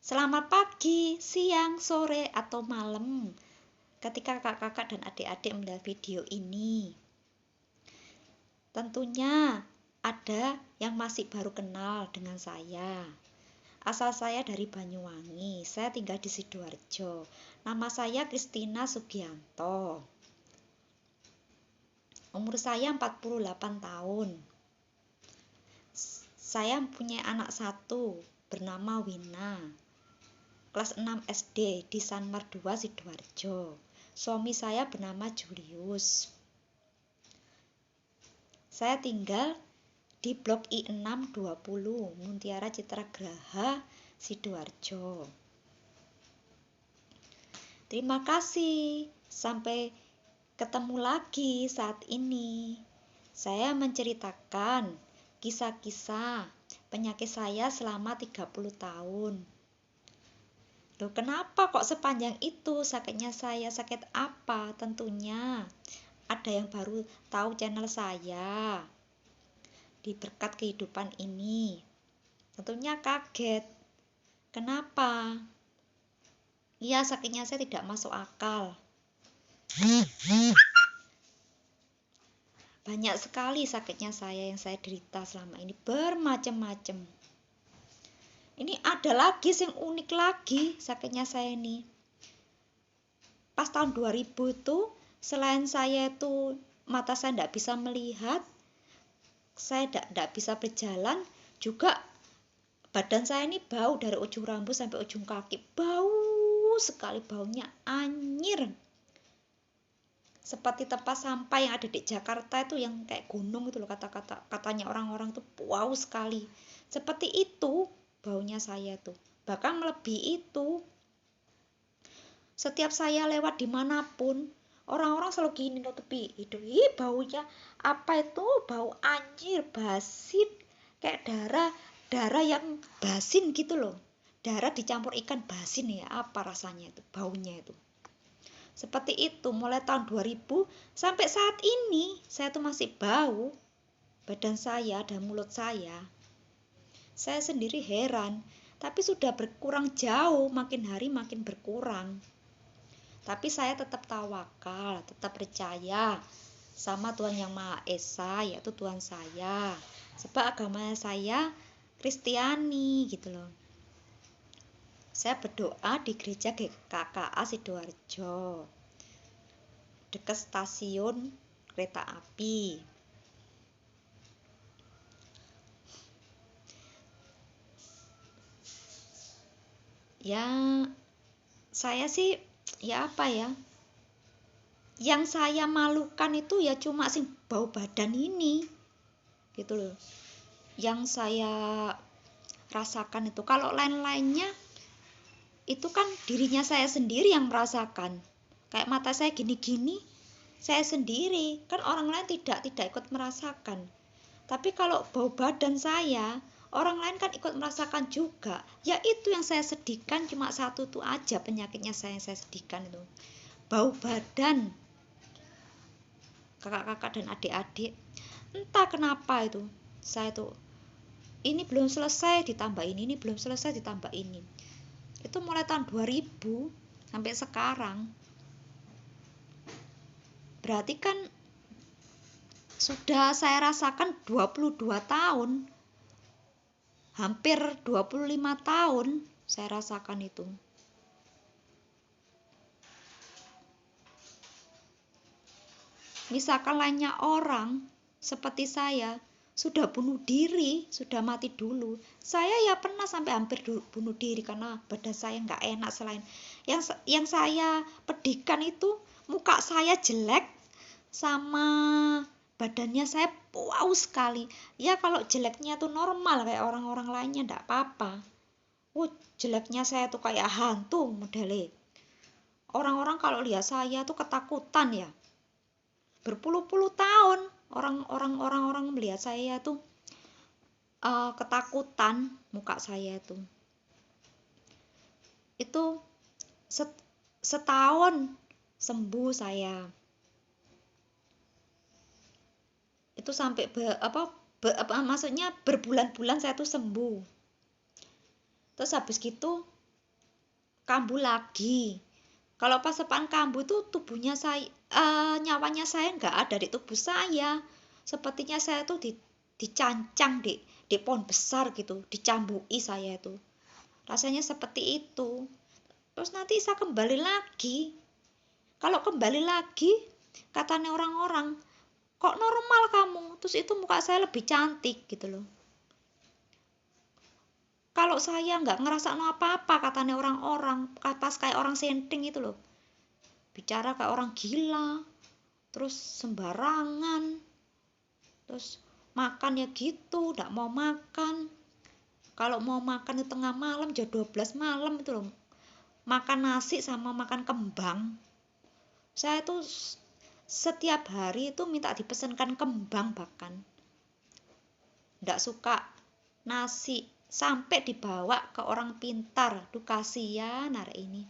Selamat pagi, siang, sore, atau malam ketika kakak-kakak dan adik-adik melihat video ini. Tentunya ada yang masih baru kenal dengan saya. Asal saya dari Banyuwangi, saya tinggal di Sidoarjo. Nama saya Kristina Sugianto. Umur saya 48 tahun. Saya mempunyai anak satu bernama Wina. Kelas 6 SD di Sanmar 2 Sidoarjo. Suami saya bernama Julius. Saya tinggal di Blok I620 Muntiara Citragraha Sidoarjo. Terima kasih. Sampai ketemu lagi saat ini. Saya menceritakan kisah-kisah penyakit saya selama 30 tahun. Loh, kenapa kok sepanjang itu sakitnya saya? Sakit apa? Tentunya ada yang baru tahu channel saya di berkat kehidupan ini. Tentunya kaget. Kenapa? Iya, sakitnya saya tidak masuk akal. Banyak sekali sakitnya saya yang saya derita selama ini, bermacam-macam. Ini ada lagi yang unik lagi sakitnya saya ini. Pas tahun 2000 itu, selain saya itu mata saya tidak bisa melihat, saya tidak bisa berjalan, juga badan saya ini bau dari ujung rambut sampai ujung kaki. Bau sekali, baunya anyir. Seperti tempat sampah yang ada di Jakarta itu yang kayak gunung itu loh, katanya orang-orang tuh wow sekali. Seperti itu baunya saya tuh. Bahkan melebihi itu. Setiap saya lewat dimanapun, orang-orang selalu gini nutupi hidung. Ih, baunya apa itu? Bau anjir, basin, kayak darah yang basin gitu loh. Darah dicampur ikan basin ya, apa rasanya itu, baunya itu. Seperti itu mulai tahun 2000 sampai saat ini saya tuh masih bau badan saya dan mulut saya. Saya sendiri heran, tapi sudah berkurang jauh, makin hari makin berkurang. Tapi saya tetap tawakal, tetap percaya sama Tuhan Yang Maha Esa, yaitu Tuhan saya. Sebab agama saya Kristiani gitu loh. Saya berdoa di gereja GKKA Sidoarjo, dekat stasiun kereta api. Ya, saya sih ya apa ya, yang saya malukan itu ya cuma sih bau badan ini gitu loh, yang saya rasakan itu. Kalau lain-lainnya itu kan dirinya saya sendiri yang merasakan, kayak mata saya gini-gini saya sendiri, kan orang lain tidak ikut merasakan. Tapi kalau bau badan saya, orang lain kan ikut merasakan juga. Ya itu yang saya sedihkan, cuma satu itu aja penyakitnya saya yang saya sedihkan itu. Bau badan. Kakak-kakak dan adik-adik, entah kenapa itu. Saya tuh ini belum selesai ditambah ini belum selesai ditambah ini. Itu mulai tahun 2000 sampai sekarang. Berarti kan sudah saya rasakan 22 tahun. Hampir 25 tahun saya rasakan itu. Misalkan lainnya orang seperti saya sudah bunuh diri, sudah mati dulu. Saya ya pernah sampai hampir bunuh diri karena badan saya nggak enak. Selain yang saya pedihkan itu muka saya jelek sama badannya saya wow sekali. Ya kalau jeleknya tuh normal kayak orang-orang lainnya nggak apa-apa. Jeleknya saya tuh kayak hantu modelnya. Orang-orang kalau lihat saya tuh ketakutan ya. Berpuluh-puluh tahun orang melihat saya tuh ketakutan muka saya tuh. Itu setahun sembuh saya. Itu sampai maksudnya berbulan-bulan saya tuh sembuh. Terus habis gitu kambuh lagi. Kalau pas sepaan kambuh itu tubuhnya saya, nyawanya saya nggak ada di tubuh saya. Sepertinya saya tuh dicancang di pohon besar gitu, dicambui saya itu. Rasanya seperti itu. Terus nanti saya kembali lagi. Kalau kembali lagi, katanya orang-orang, kok normal kamu? Terus itu muka saya lebih cantik gitu loh. Kalau saya nggak ngerasa apa-apa, katanya orang-orang, pas kayak orang senting itu loh. Bicara kayak orang gila, terus sembarangan, terus makan ya gitu, nggak mau makan. Kalau mau makan di tengah malam, jam 12 malam itu loh, makan nasi sama makan kembang. Saya tuh setiap hari itu minta dipesankan kembang bahkan. Nggak suka nasi, sampai dibawa ke orang pintar. Duh kasihan hari ini.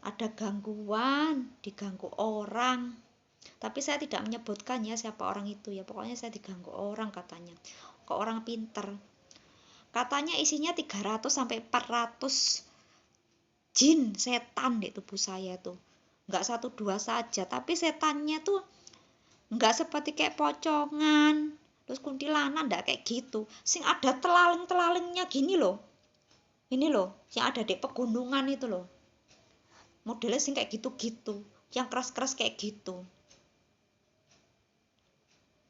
Ada gangguan, diganggu orang. Tapi saya tidak menyebutkan ya siapa orang itu ya. Pokoknya saya diganggu orang katanya. Ke orang pintar. Katanya isinya 300 sampai 400 jin, setan di tubuh saya tuh. Nggak 1-2 saja, tapi setannya tuh nggak seperti kayak pocongan, terus kuntilanak, nggak kayak gitu. Sing ada telaling-telalingnya gini loh. Ini loh, yang ada di pegunungan itu loh. Modelnya sing kayak gitu-gitu, yang keras-keras kayak gitu.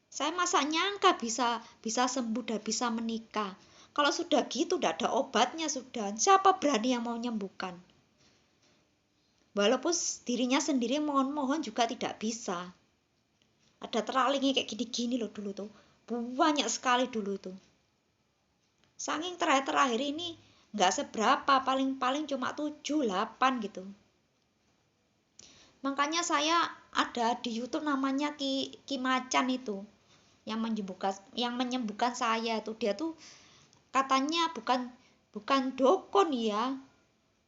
Saya masa nyangka bisa sembuh dan bisa menikah. Kalau sudah gitu, udah ada obatnya sudah. Siapa berani yang mau menyembuhkan? Walaupun dirinya sendiri mohon-mohon juga tidak bisa. Ada teralingnya kayak gini-gini loh dulu tuh. Banyak sekali dulu tuh. Saking terakhir ini nggak seberapa, paling-paling cuma 7-8 gitu. Makanya saya ada di YouTube namanya Ki Macan itu. Yang menyembuhkan saya tuh, dia tuh katanya bukan dukun ya,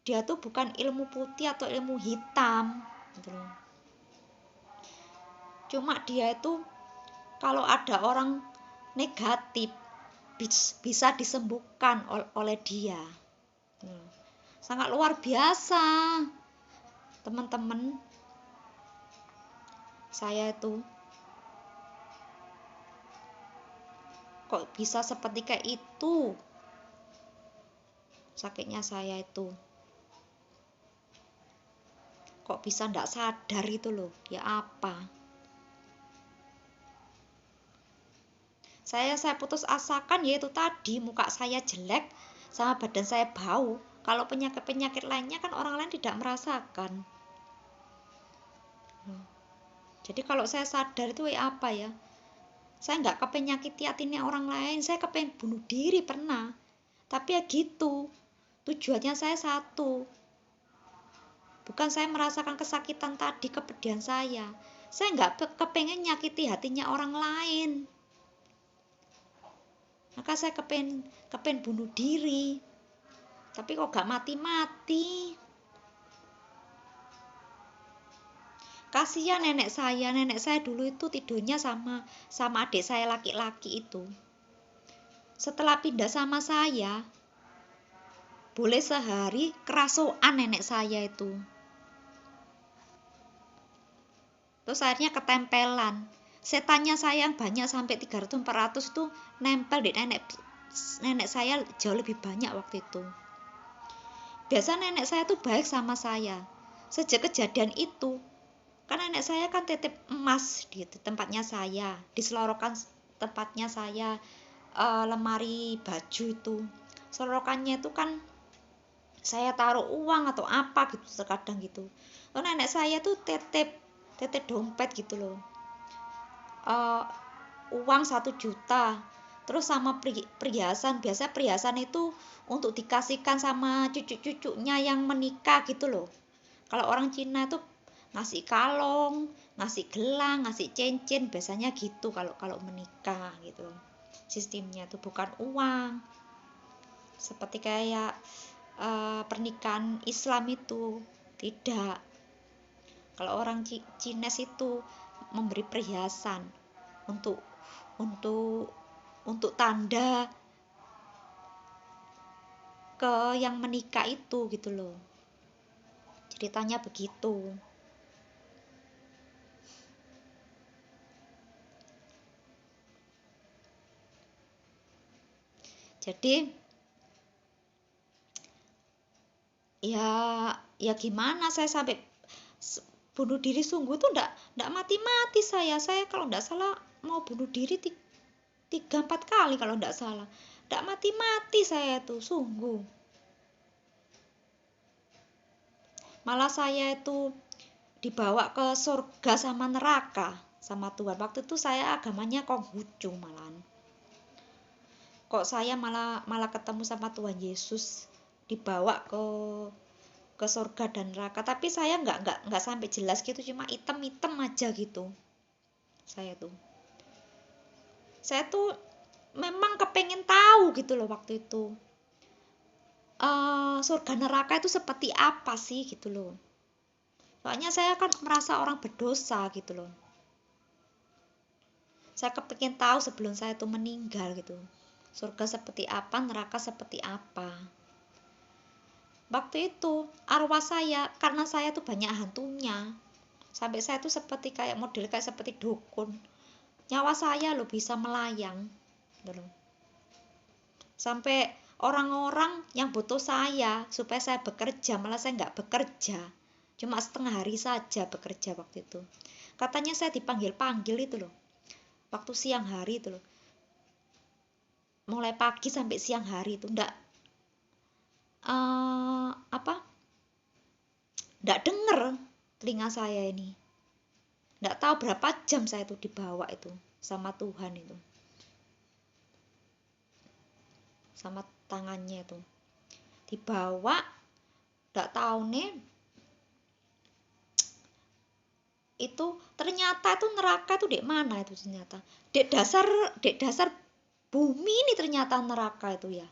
dia tuh bukan ilmu putih atau ilmu hitam gitu loh. Cuma dia itu kalau ada orang negatif bisa disembuhkan oleh dia. Sangat luar biasa teman-teman. Saya itu kok bisa seperti kayak itu, sakitnya saya itu. Kok bisa ndak sadar itu loh, ya apa. Saya putus asakan yaitu tadi, muka saya jelek sama badan saya bau. Kalau penyakit-penyakit lainnya kan orang lain tidak merasakan. Jadi kalau saya sadar itu ya apa ya, saya nggak kepengen nyakiti hatinya orang lain, saya kepengen bunuh diri pernah. Tapi ya gitu, tujuannya saya satu, bukan saya merasakan kesakitan tadi, kepedihan saya nggak kepengen nyakiti hatinya orang lain. Maka saya kepengen bunuh diri, tapi kok gak mati-mati. Kasihan nenek saya dulu itu tidurnya sama adik saya laki-laki itu. Setelah pindah sama saya, boleh sehari kerasukan nenek saya itu. Terus akhirnya ketempelan. Setannya saya yang banyak sampai 300-400 itu nempel di nenek saya jauh lebih banyak waktu itu. Biasa nenek saya tuh baik sama saya. Sejak kejadian itu, kan nenek saya kan titip emas di tempatnya saya, diselorokan tempatnya saya, lemari baju itu. Selorokannya itu kan saya taruh uang atau apa gitu terkadang gitu. Lalu nenek saya tuh titip dompet gitu loh. Uang 1 juta, terus sama perhiasan. Biasa perhiasan itu untuk dikasihkan sama cucu-cucunya yang menikah gitu loh. Kalau orang Cina itu ngasih kalung, ngasih gelang, ngasih cincin, biasanya gitu kalau menikah gitu. Sistemnya itu bukan uang. Seperti kayak pernikahan Islam itu tidak. Kalau orang Cina itu memberi perhiasan untuk tanda ke yang menikah itu gitu loh. Ceritanya begitu. Jadi ya gimana, saya sampai bunuh diri sungguh tuh ndak mati-mati saya kalau ndak salah mau bunuh diri 3-4 kali kalau ndak salah, ndak mati-mati saya tuh sungguh. Malah saya itu dibawa ke surga sama neraka sama Tuhan. Waktu itu saya agamanya Konghucu malahan. Kok saya malah ketemu sama Tuhan Yesus, dibawa ke surga dan neraka, tapi saya nggak sampai jelas gitu, cuma item-item aja gitu. Saya tuh memang kepengen tahu gitu loh waktu itu, surga neraka itu seperti apa sih gitu loh. Soalnya saya kan merasa orang berdosa gitu loh. Saya kepengen tahu sebelum saya tuh meninggal gitu, surga seperti apa, neraka seperti apa. Waktu itu arwah saya, karena saya tuh banyak hantunya, sampai saya tuh seperti kayak model kayak seperti dukun. Nyawa saya loh bisa melayang gitu loh. Sampai orang-orang yang butuh saya supaya saya bekerja, malah saya nggak bekerja, cuma setengah hari saja bekerja waktu itu. Katanya saya dipanggil-panggil itu loh, waktu siang hari itu loh, mulai pagi sampai siang hari itu ndak ndak denger telinga saya ini. Nggak tahu berapa jam saya tuh dibawa itu sama Tuhan itu, sama tangannya itu dibawa. Nggak tahu nih, itu ternyata itu neraka itu di mana itu, ternyata di dasar bumi ini ternyata neraka itu ya,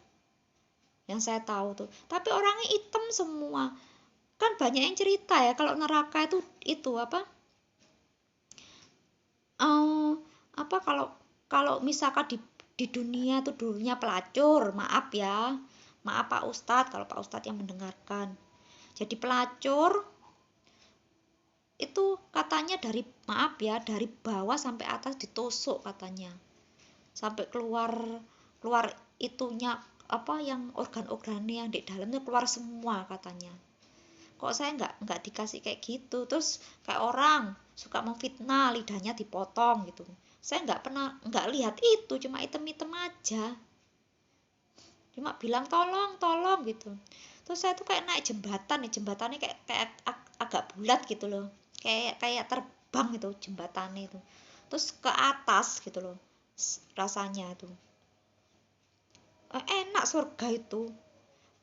yang saya tahu tuh. Tapi orangnya hitam semua. Kan banyak yang cerita ya kalau neraka itu apa kalau misalkan di dunia tuh dulunya pelacur, maaf ya, maaf Pak Ustadz kalau Pak Ustadz yang mendengarkan. Jadi pelacur itu katanya dari bawah sampai atas ditusuk katanya, sampai keluar itunya yang organ-organnya yang di dalamnya keluar semua katanya. Kok saya nggak dikasih kayak gitu. Terus kayak orang suka memfitnah, lidahnya dipotong gitu. Saya nggak lihat itu, cuma item-item aja, cuma bilang tolong gitu. Terus saya tuh kayak naik jembatannya kayak agak bulat gitu loh, kayak terbang gitu jembatannya itu, terus ke atas gitu loh. Rasanya itu enak surga itu.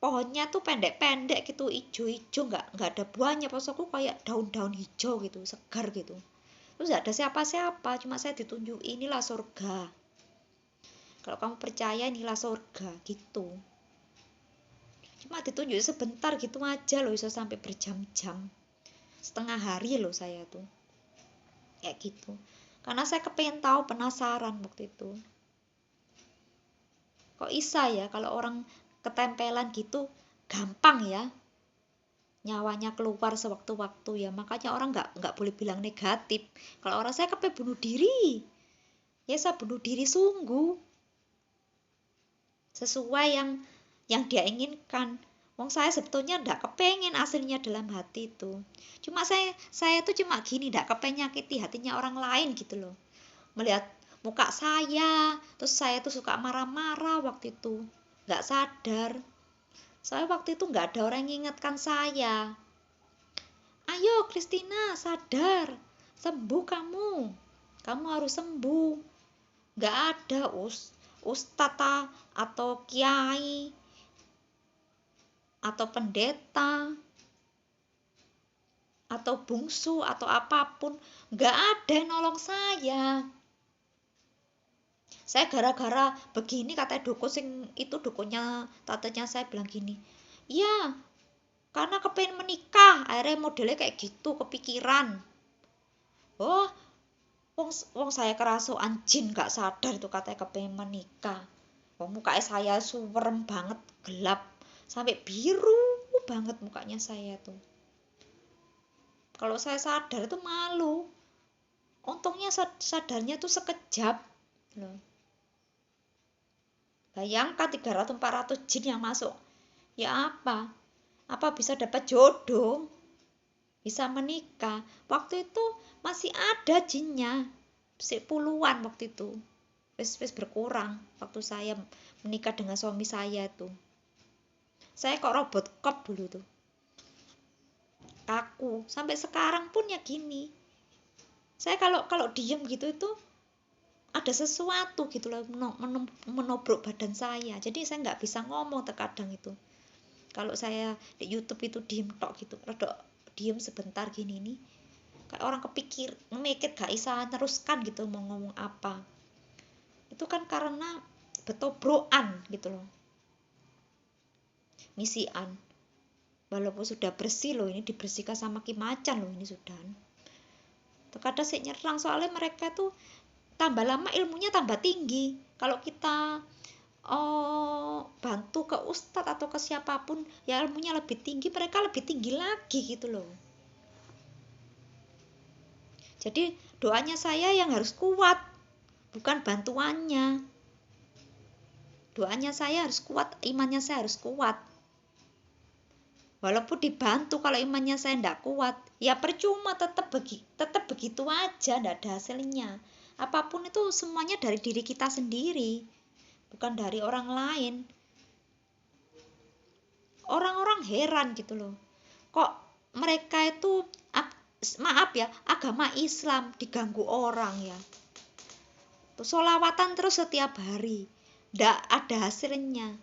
Pohonnya tuh pendek-pendek gitu, ijo-ijo, nggak ada buahnya. Pas aku kayak daun-daun hijau gitu, segar gitu. Terus nggak ada siapa-siapa, cuma saya ditunjuk inilah surga. Kalau kamu percaya inilah surga gitu. Cuma ditunjuk sebentar gitu aja loh, bisa sampai berjam-jam, setengah hari loh saya tuh kayak gitu. Karena saya kepengen tahu, penasaran waktu itu. Kok bisa ya kalau orang ketempelan gitu gampang ya nyawanya keluar sewaktu-waktu ya. Makanya orang nggak boleh bilang negatif. Kalau orang saya kepengen bunuh diri, ya saya bunuh diri sungguh sesuai yang dia inginkan. Wong saya sebetulnya nggak kepengen aslinya dalam hati itu. Cuma saya tuh cuma gini, nggak kepengen nyakiti hatinya orang lain gitu loh. Melihat muka saya, terus saya tuh suka marah-marah waktu itu, nggak sadar. Soalnya waktu itu nggak ada orang yang ingatkan saya. Ayo Kristina, sadar, sembuh kamu harus sembuh. Nggak ada ustadz atau kiai atau pendeta atau bungsu atau apapun, nggak ada yang nolong saya. Saya gara-gara begini, katanya dukun itu dukunnya tatanya saya bilang gini, iya karena kepengen menikah, akhirnya modelnya kayak gitu, kepikiran. Oh, wong saya kerasukan jin, gak sadar itu katanya kepengen menikah. Wong mukanya saya suwerem banget, gelap. sampai biru banget mukanya saya tuh. Kalau saya sadar itu malu. Untungnya sadarnya tuh sekejap loh. Bayangkan 300-400 jin yang masuk. Ya apa bisa dapat jodoh, bisa menikah. Waktu itu masih ada jinnya, puluhan waktu itu. Wis berkurang waktu saya menikah dengan suami saya itu. Saya kok robot kop dulu tuh, kaku. Sampai sekarang pun ya gini. Saya kalau diem gitu itu ada sesuatu gitu loh menobrok badan saya. Jadi saya nggak bisa ngomong terkadang itu. Kalau saya di YouTube itu diem tok gitu, rada diem sebentar gini nih, kayak orang mikir gak bisa teruskan gitu mau ngomong apa. Itu kan karena betobrokan gitu loh, misian. Walaupun sudah bersih loh, ini dibersihkan sama Ki Macan loh ini sudah. Terkadang sih nyerang, soalnya mereka tuh tambah lama ilmunya tambah tinggi. Kalau kita bantu ke ustadz atau ke siapapun ya ilmunya lebih tinggi, mereka lebih tinggi lagi gitu loh. Jadi doanya saya yang harus kuat, bukan bantuannya. Doanya saya harus kuat, imannya saya harus kuat. Walaupun dibantu, kalau imannya saya tidak kuat, ya percuma, tetap begitu aja, tidak ada hasilnya. Apapun itu semuanya dari diri kita sendiri, bukan dari orang lain. Orang-orang heran gitu loh, kok mereka itu maaf ya, agama Islam diganggu orang ya. Sholawatan terus setiap hari, ndak ada hasilnya.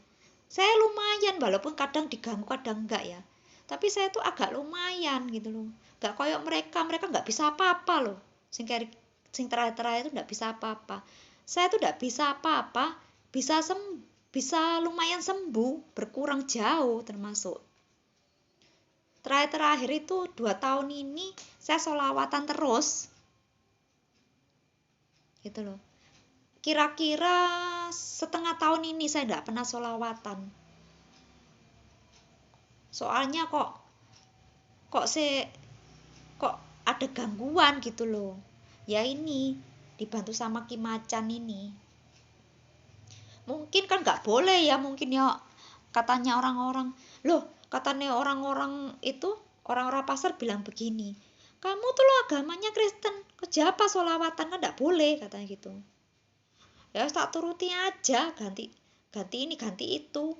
Saya lumayan, walaupun kadang diganggu kadang enggak ya, tapi saya tuh agak lumayan gitu loh. Enggak kayak mereka nggak bisa apa-apa loh. Sing terakhir itu nggak bisa apa-apa. Saya tuh nggak bisa apa-apa, bisa lumayan sembuh, berkurang jauh termasuk. Terakhir itu 2 tahun ini saya sholawatan terus gitu loh. Kira-kira setengah tahun ini saya tidak pernah sholawatan. Soalnya kok ada gangguan gitu loh. Ya ini dibantu sama Ki Macan ini. Mungkin kan nggak boleh ya, mungkin ya katanya orang-orang. Loh, katanya orang-orang itu, orang-orang pasar bilang begini, kamu tuh lo agamanya Kristen, kerja apa sholawatan, kan nggak boleh katanya gitu. Ya tak turuti aja, ganti ini ganti itu.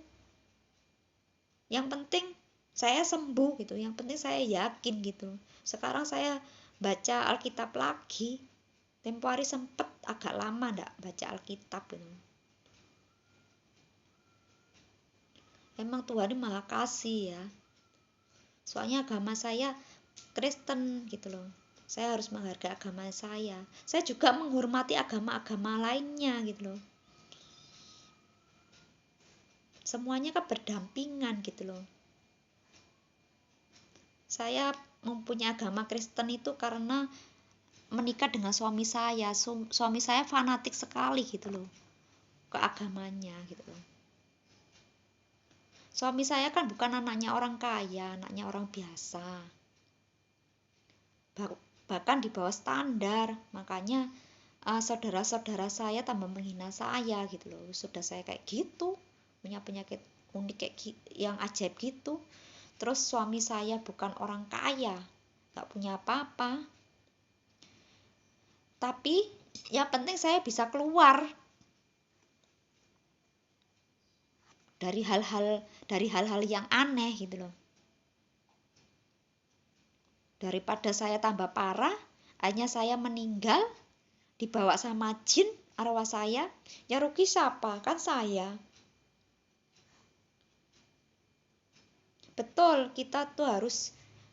Yang penting saya sembuh gitu, yang penting saya yakin gitu. Sekarang saya baca Alkitab lagi. Tempo hari sempet agak lama ndak baca Alkitab gitu. Emang Tuhan maha kasih ya. Soalnya agama saya Kristen gitu loh. Saya harus menghargai agama saya. Saya juga menghormati agama-agama lainnya gitu loh. Semuanya kan berdampingan gitu loh. Saya mempunyai agama Kristen itu karena menikah dengan suami saya. Suami saya fanatik sekali gitu loh ke agamanya gitu loh. Suami saya kan bukan anaknya orang kaya, anaknya orang biasa. Bahkan di bawah standar. Makanya saudara-saudara saya tambah menghina saya gitu loh. Sudah saya kayak gitu, punya penyakit unik kayak yang ajaib gitu. Terus suami saya bukan orang kaya, gak punya apa-apa. Tapi yang penting saya bisa keluar dari hal-hal yang aneh gitu loh. Daripada saya tambah parah, hanya saya meninggal dibawa sama jin arwah saya, ya rugi siapa? Kan saya. Betul, kita tuh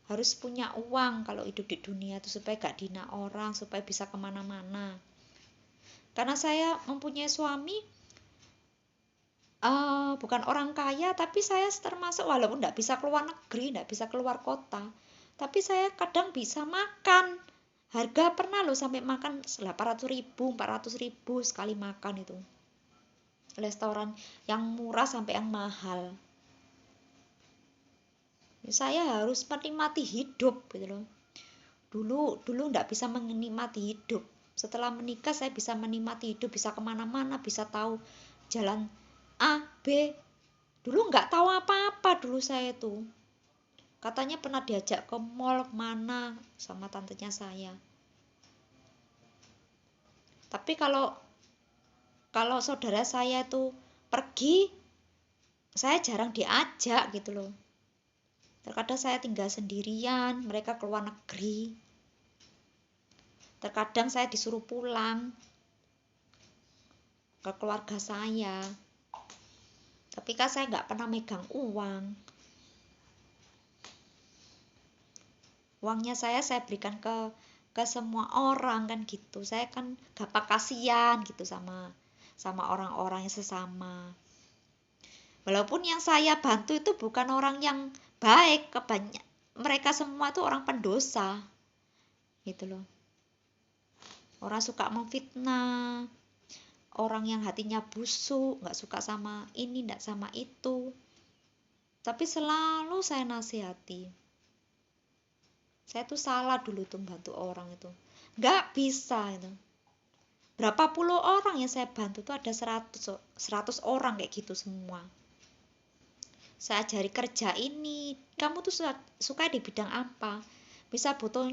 harus punya uang kalau hidup di dunia tuh, supaya gak dihina orang, supaya bisa kemana-mana. Karena saya mempunyai suami bukan orang kaya, tapi saya termasuk, walaupun gak bisa keluar negeri, gak bisa keluar kota, tapi saya kadang bisa makan. Harga pernah loh sampai makan 800.000, 400.000 sekali makan itu. Restoran yang murah sampai yang mahal. Saya harus menikmati hidup gitu loh. Dulu nggak bisa menikmati hidup. Setelah menikah saya bisa menikmati hidup, bisa kemana-mana, bisa tahu jalan A, B. Dulu nggak tahu apa-apa dulu saya tuh. Katanya pernah diajak ke mall mana sama tantenya saya. Tapi kalau saudara saya tuh pergi, saya jarang diajak gitu loh. Terkadang saya tinggal sendirian, mereka keluar negeri. Terkadang saya disuruh pulang ke keluarga saya. Tapi kan saya nggak pernah megang uang. Uangnya saya berikan ke semua orang kan gitu. Saya kan gampang kasihan gitu sama orang-orang yang sesama. Walaupun yang saya bantu itu bukan orang yang baik, mereka semua itu orang pendosa. Gitu loh. Orang suka memfitnah, orang yang hatinya busuk, nggak suka sama ini, nggak sama itu. Tapi selalu saya nasihati. Saya tuh salah dulu tuh bantu orang itu. Nggak bisa itu. Berapa puluh orang yang saya bantu tuh ada 100 orang kayak gitu semua. Saya ajari kerja ini. Kamu tuh suka di bidang apa? Bisa butuh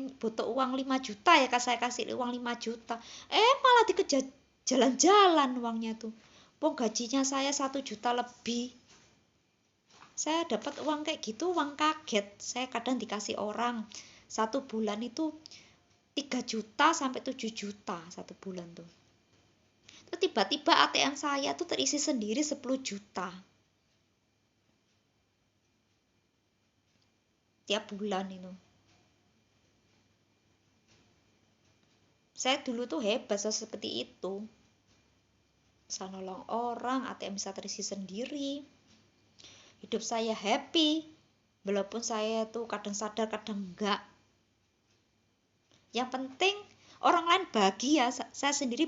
uang 5 juta ya, saya kasih uang 5 juta. Malah dikejar jalan-jalan uangnya tuh. Gajinya saya 1 juta lebih. Saya dapat uang kayak gitu, uang kaget. Saya kadang dikasih orang 1 bulan itu 3 juta sampai 7 juta 1 bulan tuh. Terus tiba-tiba ATM saya tuh terisi sendiri 10 juta. Tiap bulan itu. Saya dulu tuh hebat seperti itu. Bisa nolong orang, ATM bisa terisi sendiri. Hidup saya happy. Walaupun saya tuh kadang sadar, kadang enggak. Yang penting orang lain bahagia, saya sendiri